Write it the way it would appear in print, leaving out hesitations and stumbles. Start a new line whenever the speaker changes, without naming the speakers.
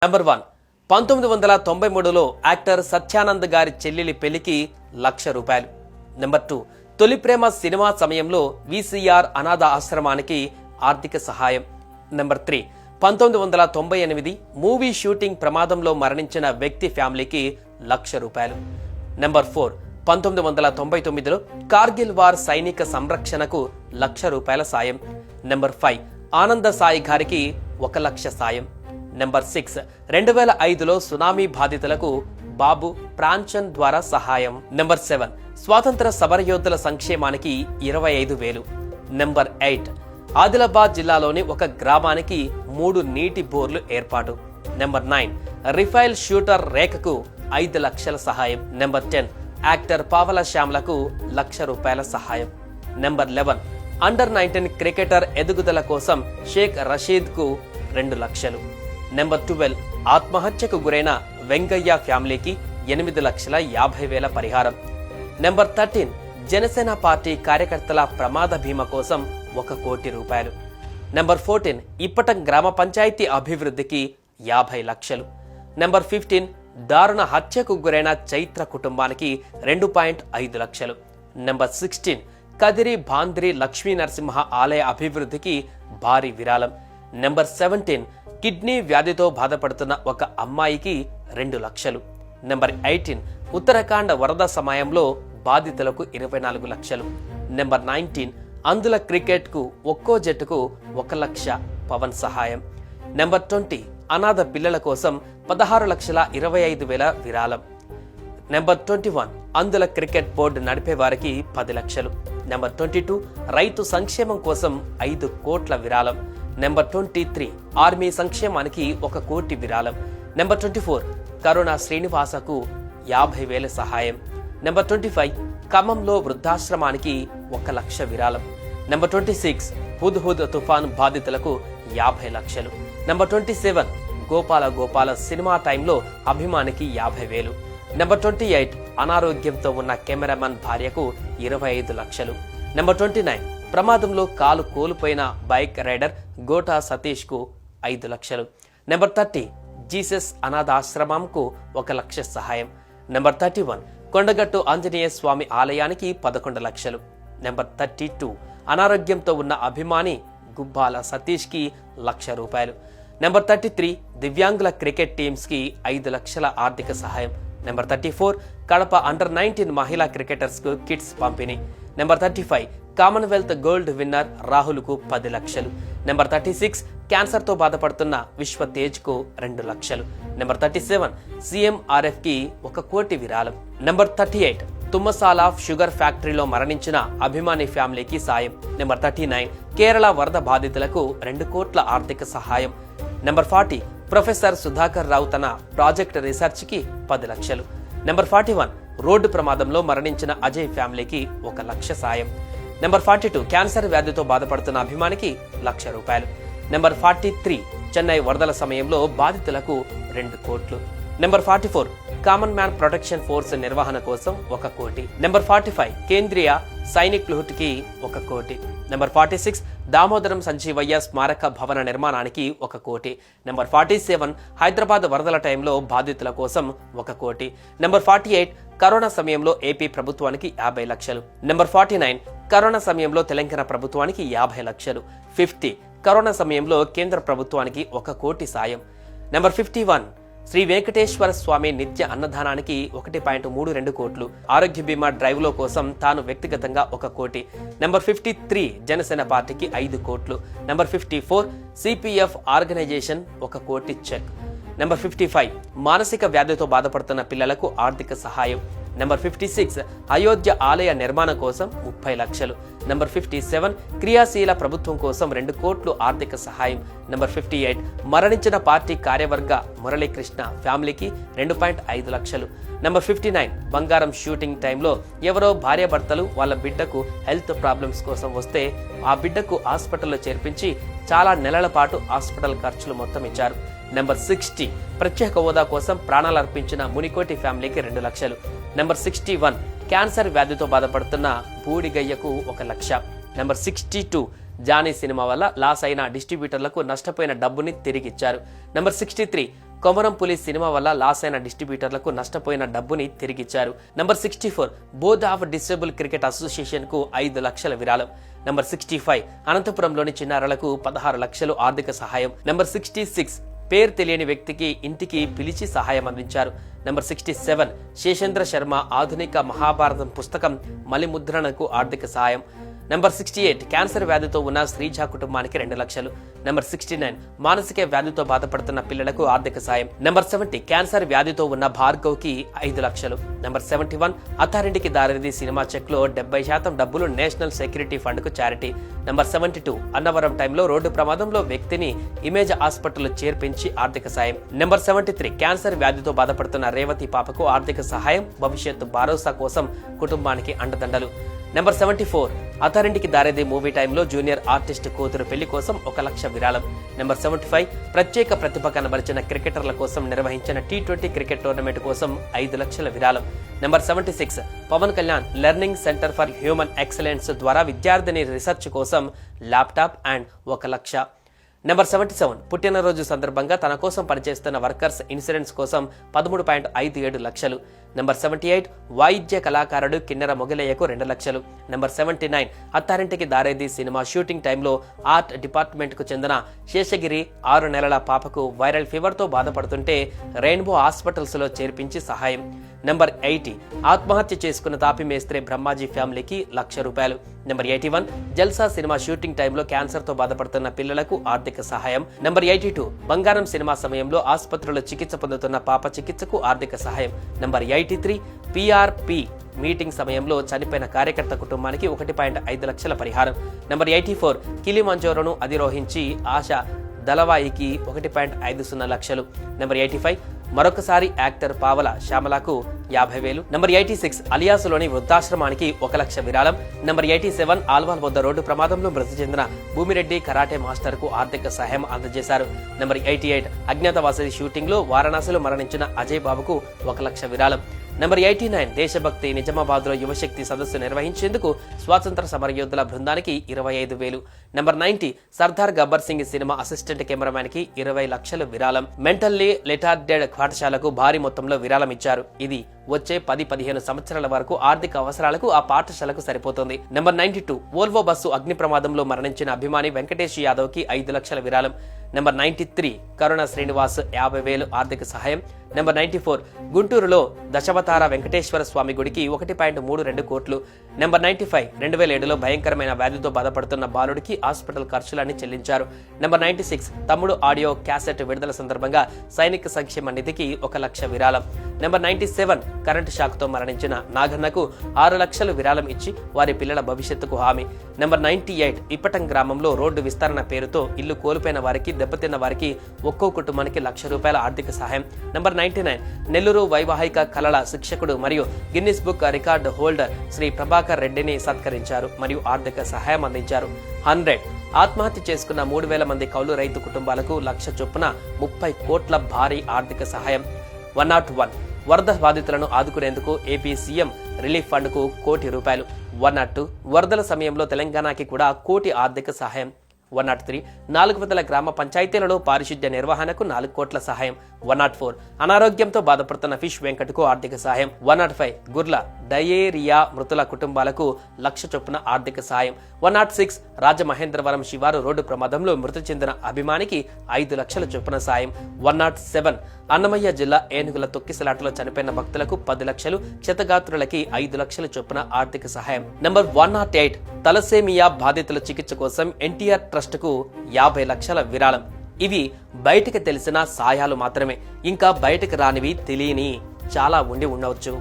Number 1, 1993లో actor Satyanand గారి చెల్లెలి పెళ్లికి ₹1,00,000. నెంబర్ 2, తొలి ప్రేమ సినిమా సమయంలో VCR అనాథ ఆశ్రమానికి ఆర్థిక సహాయం. నెంబర్ 3, 1998 మూవీ షూటింగ్ ప్రమాదంలో మరణించిన వ్యక్తి ఫ్యామిలీకి ₹1,00,000. నెంబర్ 4, 1999లో కార్గిల్ వార్ సైనిక సంరక్షణకు ₹1,00,000 సాయం. నెంబర్ 5, ఆనంద సాయి గారికి ₹1,00,000 సాయం. నెంబర్ 6, 2005లో సునామీ బాధితులకు బాబు ప్రాంచన్ ద్వారా సహాయం. నెంబర్ 7, స్వాతంత్ర సమరయోధుల సంక్షేమానికి 25,000. నెంబర్ 8, ఆదిలాబాద్ జిల్లాలోని ఒక గ్రామానికి 3 నీటి బోర్లు ఏర్పాటు. నెంబర్ 9, రిఫైల్ షూటర్ రేఖకు 5 లక్షల సహాయం. నెంబర్ 10, యాక్టర్ పావల శ్యామ్లకు ₹1,00,000 సహాయం. నెంబర్ 11, అండర్-19 క్రికెటర్ ఎదుగుదల కోసం షేక్ రషీద్కు 2 లక్షలు. నెంబర్ 12, ఆత్మహత్యకు గురైన వెంగయ్య ఫ్యామిలీకి 8,50,000 పరిహారం. నెంబర్ 13, జనసేన పార్టీ కార్యకర్తల ప్రమాద బీమా కోసం ₹1 కోటి. నెంబర్ 14, ఇప్పటం గ్రామ పంచాయతీ అభివృద్ధికి 50 లక్షలు. నెంబర్ 15, దారుణ హత్యకు గురైన చైత్ర కుటుంబానికి 2.5 లక్షలు. నెంబర్ 16, కదిరి భాంద్రి లక్ష్మీ నరసింహ ఆలయ అభివృద్ధికి భారీ విరాళం. నెంబర్ 17, కిడ్నీ వ్యాధితో బాధపడుతున్న ఒక అమ్మాయికి 2 లక్షలు. నెంబర్ 18, ఉత్తరాఖండ్ వరద సమయంలో బాధితులకు 24 లక్షలు. నెంబర్ 19, అందుల క్రికెట్కు ఒక్కో జట్టుకు 1 లక్ష పవన్ సహాయం. నెంబర్ 20, అనాథ పిల్లల కోసం 16,25,000 విరాళం. నెంబర్ 21, అందుల క్రికెట్ బోర్డు నడిపే వారికి 10 లక్షలు. నెంబర్ 22, రైతు సంక్షేమం కోసం 5 కోట్ల విరాళం. నెంబర్ 23, ఆర్మీ సంక్షేమానికి 1 కోటి విరాళం. నెంబర్ 24, కరుణ శ్రీనివాసకు 50,000 సహాయం. నెంబర్ 25, ఖమ్మంలో వృద్ధాశ్రమానికి 1 లక్ష విరాళం. నెంబర్ 26, హుద్ తుఫాన్ బాధితులకు 50 లక్షలు. నెంబర్ 27, గోపాల సినిమా టైంలో అభిమానికి 50,000. నెంబర్ 28, అనారోగ్యంతో ఉన్న కెమెరామన్ భార్యకు 25 లక్షలు. నెంబర్ 29, ప్రమాదంలో కాలు కోల్పోయిన బైక్ రైడర్ గోటా సతీష్ కు 5 లక్షలు. నెంబర్ 30, జీసస్ అనాథాశ్రమంకు 1 లక్ష సహాయం. నెంబర్ 31, కొండగట్టు ఆంజనేయ స్వామి ఆలయానికి 11 లక్షలు. నెంబర్ 32, అనారోగ్యంతో ఉన్న అభిమాని గుబ్బాల సతీష్ కి ₹1,00,000. నెంబర్ 33, దివ్యాంగుల క్రికెట్ టీమ్స్ కి 5 లక్షల ఆర్థిక సహాయం. నెంబర్ 34, కడప అండర్-19 మహిళా క్రికెటర్స్ కు కిట్స్ పంపిణీ. Number 35, Commonwealth gold winner Rahul కు 10 లక్షలు. నెంబర్ 36, క్యాన్సర్ తో బాధపడుతున్న విశ్వ తేజ్ కు 2 లక్షలు. నెంబర్ 37, CMRF కి 1 కోటి విరాళం. నెంబర్ 38, తుమ్మసాల షుగర్ ఫ్యాక్టరీలో మరణించిన అభిమాని ఫ్యామిలీకి సాయం. నెంబర్ 39, కేరళ వరద బాధితులకు 2 కోట్ల ఆర్థిక సహాయం. నెంబర్ 40, ప్రొఫెసర్ సుధాకర్ రావు తన ప్రాజెక్ట్ రీసెర్చ్ కి 10 లక్షలు. నెంబర్ 41, రోడ్డు ప్రమాదంలో మరణించిన అజయ్ ఫ్యామిలీకి 1 లక్ష సాయం. నెంబర్ 42, క్యాన్సర్ వ్యాధితో బాధపడుతున్న అభిమానికి ₹1,00,000. నెంబర్ 43, చెన్నై వరదల సమయంలో బాధితులకు 2 కోట్లు. Number 44, common man protection force నిర్వహణ కోసం 1 కోటి. నెంబర్ 45, కేంద్రీయ సైనిక్ కి 1 కోటి. నెంబర్ 46, దామోదరం సంజీవయ్య స్మారక భవన నిర్మాణానికి 1 కోటి. నెంబర్ 47, హైదరాబాద్ వరదల టైంలో బాధితుల కోసం 1 కోటి. నెంబర్ 48, కరోనా సమయంలో ఏపీ ప్రభుత్వానికి 50 లక్షలు. నెంబర్ 49, కరోనా సమయంలో తెలంగాణ ప్రభుత్వానికి 50 లక్షలు. 50, కరోనా సమయంలో కేంద్ర ప్రభుత్వానికి 1 కోటి సాయం. నెంబర్ 51, శ్రీ వెంకటేశ్వర స్వామి నిత్య అన్నదానానికి 1.32 కోట్లు. ఆరోగ్య బీమా డ్రైవ్లో కోసం తాను వ్యక్తిగతంగా 1 కోటి. నెంబర్ 53, జనసేన పార్టీకి 5 కోట్లు. నెంబర్ 54, CPF ఆర్గనైజేషన్ 1 కోటి చెక్. నెంబర్ 55, మానసిక వ్యాధితో బాధపడుతున్న పిల్లలకు ఆర్థిక సహాయం. నెంబర్ 56, అయోధ్య ఆలయ నిర్మాణం కోసం 30 లక్షలు. నెంబర్ 57, క్రియాశీల ప్రభుత్వం కోసం 2 కోట్లు ఆర్థిక సహాయం. నెంబర్ 58, మరణించిన పార్టీ కార్యవర్గ మురళీకృష్ణ ఫ్యామిలీకి 2.5 లక్షలు. నెంబర్ 59, బంగారం షూటింగ్ టైంలో ఎవరో భార్యాభర్తలు వాళ్ళ బిడ్డకు హెల్త్ ప్రాబ్లమ్స్ కోసం వస్తే ఆ బిడ్డకు హాస్పిటల్లో చేర్పించి చాలా నెలల పాటు హాస్పిటల్ ఖర్చులు మొత్తం ఇచ్చారు. నెంబర్ 60, ప్రత్యేక హోదా కోసం ప్రాణాలర్పించిన మునికోటి ఫ్యామిలీకి 2 లక్షలు. నెంబర్ 61, క్యాన్సర్ వ్యాధితో బాధపడుతున్న బూడిగయ్యకు 1 లక్ష. నెంబర్ 62, జానీ సినిమా వల్ల లాస్ అయిన డిస్ట్రిబ్యూటర్లకు నష్టపోయిన డబ్బుని తిరిగిచ్చారు. నెంబర్ 63, కొమరం పులి సినిమా వల్ల లాస్ అయిన డిస్ట్రిబ్యూటర్లకు నష్టపోయిన డబ్బుని తిరిగిచ్చారు. Number 64 board of disable cricket association కు 5 లక్షల విరాళం. నంబర్ 65 అనంతపురంలోని చిన్నారులకు 16 లక్షలు ఆర్థిక సహాయం. నంబర్ 66 పేరు తెలియని వ్యక్తికి ఇంటికి పిలిచి సహాయం అందించారు. నంబర్ 67 శేషేంద్ర శర్మ ఆధునిక మహాభారతం పుస్తకం మలిముద్రణకు ఆర్థిక సహాయం. నంబర్ 68 క్యాన్సర్ వ్యాధితో ఉన్న శ్రీజ కుటుంబానికి 2 లక్షలు. నంబర్ 69 మానసిక వ్యాధితో బాధపడుతున్న పిల్లలకు ఆర్థిక సాయం. నంబర్ 70 క్యాన్సర్ వ్యాధితో ఉన్న భార్గవ్ కి 5 లక్షలు. నంబర్ 71 అత్తారింటికి దారిది సినిమా చెక్ లో 70% డబ్బులు నేషనల్ సెక్యూరిటీ ఫండ్ కు చారిటీ. నంబర్ 72 అన్నవరం టైంలో రోడ్డు ప్రమాదంలో వ్యక్తిని ఇమేజ్ హాస్పిటల్ చేర్పించి ఆర్థిక సాయం. నంబర్ 73 క్యాన్సర్ వ్యాధితో బాధపడుతున్న రేవతి పాపకు ఆర్థిక సహాయం, భవిష్యత్తు భరోసా కోసం కుటుంబానికి అండదండలు. నంబర్ 74 అత్తారింటికి దారేది మూవీ టైంలో జూనియర్ ఆర్టిస్ట్ కూతురు పెళ్లి కోసం 1 లక్ష విరాళం. నంబర్ 75 ప్రత్యేక ప్రతిభ కనబరిచిన క్రికెటర్ల కోసం నిర్వహించిన T20 క్రికెట్ టోర్నమెంట్ కోసం 5 లక్షల విరాళం. Number 76 Pawan Kalyan learning centre for human excellence ద్వారా విద్యార్థిని రీసెర్చ్ కోసం ల్యాప్టాప్ అండ్ 1 లక్ష. నంబర్ 77 పుట్టినరోజు సందర్భంగా తన కోసం పనిచేస్తున్న వర్కర్స్ ఇన్సూరెన్స్ కోసం 13.57 లక్షలు. నంబర్ 78 వాయిద్య కళాకారుడు కిన్నెర మొగలయ్యకు 2 లక్షలు. Number 79 Attarintiki Daredi cinema shooting టైంలో ఆర్ట్ డిపార్ట్మెంట్ కు చెందిన శేషగిరి 6 నెలల పాపకు వైరల్ ఫీవర్ తో బాధపడుతుంటే రెయిన్బో హాస్పిటల్స్ లో చేర్పించి సహాయం. నంబర్ 80 ఆత్మహత్య చేసుకున్న తాపి మేస్త్రి బ్రహ్మాజీ ఫ్యామిలీకి 1 లక్ష రూపాయలు. నంబర్ 81 జల్సా సినిమా షూటింగ్ టైంలో క్యాన్సర్ తో బాధపడుతున్న పిల్లలకు ఆర్థిక సహాయం. నంబర్ 82 బంగారం సినిమా సమయంలో ఆసుపత్రిలో చికిత్స పొందుతున్న పాప చికిత్సకు ఆర్థిక సహాయం. నంబర్ 83 PRP మీటింగ్ సమయంలో చనిపోయిన కార్యకర్త కుటుంబానికి 1.5 లక్షల పరిహారం. నంబర్ 84 కిలిమంజోరోను అధిరోహించి ఆశ దళవాయికి 1.50 లక్షలు. నంబర్ 85 మరొకసారి యాక్టర్ పావల శ్యామలకు 50,000. నంబర్ 86 అలియాసులోని వృద్ధాశ్రమానికి 1 లక్ష విరాళం. నంబర్ 87 ఆల్వాల్ వద్ద రోడ్డు ప్రమాదంలో మృతి చెందిన భూమిరెడ్డి కరాటే మాస్టర్ కు ఆర్థిక సహాయం అందజేశారు. నంబర్ 88 అజ్ఞాతవాసి షూటింగ్ లో వారణాసిలో మరణించిన అజయ్ బాబుకు 1 లక్ష విరాళం. నంబర్ 89 దేశభక్తి నిజామాబాద్ లో యువశక్తి సదస్సు నిర్వహించేందుకు స్వాతంత్ర సమరయోధుల బృందానికి 25,000. Number 90 Sardar Gabbar Singh cinema assistant cameraman కి 20 లక్షలు విరాళం. మెంటల్లీ రిటార్డెడ్ పాఠశాలకు భారీ మొత్తంలో విరాళం ఇచ్చారు. ఇది వచ్చే 10-15 సంవత్సరాల వరకు ఆర్థిక అవసరాలకు ఆ పాఠశాలకు సరిపోతుంది. నంబర్ 92 వోల్వో బస్సు అగ్ని ప్రమాదంలో మరణించిన అభిమాని వెంకటేష్ యాదవ్ కి 5 లక్షల విరాళం. నంబర్ 93 కరుణ శ్రీనివాస్ 50,000 ఆర్థిక సహాయం. నంబర్ 94 గుంటూరులో దశవతార వెంకటేశ్వర స్వామి గుడికి 1.32 కోట్లు. నంబర్ 95 2007లో భయంకరమైన వ్యాధితో బాధపడుతున్న బాలుడికి హాస్పిటల్ ఖర్చులన్నీ చెల్లించారు. నంబర్ 96 తమ్ముడు ఆడియో క్యాసెట్ విడుదల సందర్భంగా సైనిక సంక్షేమ నిధికి 1 లక్ష విరాళం. నంబర్ 97 కరెంటు షాక్ తో మరణించిన నాగన్నకు 6 లక్షలు విరాళం ఇచ్చి వారి పిల్లల భవిష్యత్తుకు హామీ. నంబర్ 98 ఇప్పటం గ్రామంలో రోడ్డు విస్తరణ పేరుతో ఇల్లు కోల్పోయిన వారికి దెబ్బతిన్న వారికి ఒక్కో కుటుంబానికి 1 లక్ష రూపాయల ఆర్థిక సహాయం. నంబర్ 99 నెల్లూరు వైవాహిక కళల శిక్షకుడు మరియు Guinness book record holder Shri Prabhakar రెడ్డిని సత్కరించారు మరియు ఆర్థిక సహాయం అందించారు. 100 ఆత్మహత్య చేసుకున్న 3,000 మంది కౌలు రైతు కుటుంబాలకు 1 లక్ష చొప్పున 30 కోట్ల భారీ ఆర్థిక సహాయం. 101 వరద బాధితులను ఆదుకునేందుకు ఏపీ సీఎం రిలీఫ్ ఫండ్ కు 1 కోటి రూపాయలు. 102 వరదల సమయంలో తెలంగాణకి కూడా 1 కోటి ఆర్థిక సహాయం. 103 400 గ్రామ పంచాయతీలలో పారిశుద్ధ్య నిర్వహణకు 4 కోట్ల సహాయం. 104 అనారోగ్యంతో బాధపడుతున్న ఫిష్ వెంకటకు ఆర్థిక సహాయం. 105 గుర్ల డయేరియా మృతుల కుటుంబాలకు 1 లక్ష చొప్పున ఆర్థిక సహాయం. 106 రాజమహేంద్రవరం శివారు రోడ్డు ప్రమాదంలో మృతి చెందిన అభిమానికి 5 లక్షల చొప్పున సాయం. 107 అన్నమయ్య జిల్లా ఏనుగుల తొక్కిసలాటలో చనిపోయిన భక్తులకు 10 లక్షలు, క్షతగాత్రులకి 5 లక్షల చొప్పున ఆర్థిక సహాయం. నంబర్ 108 తలసేమియా బాధితుల చికిత్స కోసం ఎన్టీఆర్ ట్రస్ట్ కు 50 లక్షల విరాళం. ఇవి బయటకు తెలిసిన సాయాలు మాత్రమే. ఇంకా బయటకు రానివి తెలియని చాలా ఉండవచ్చు.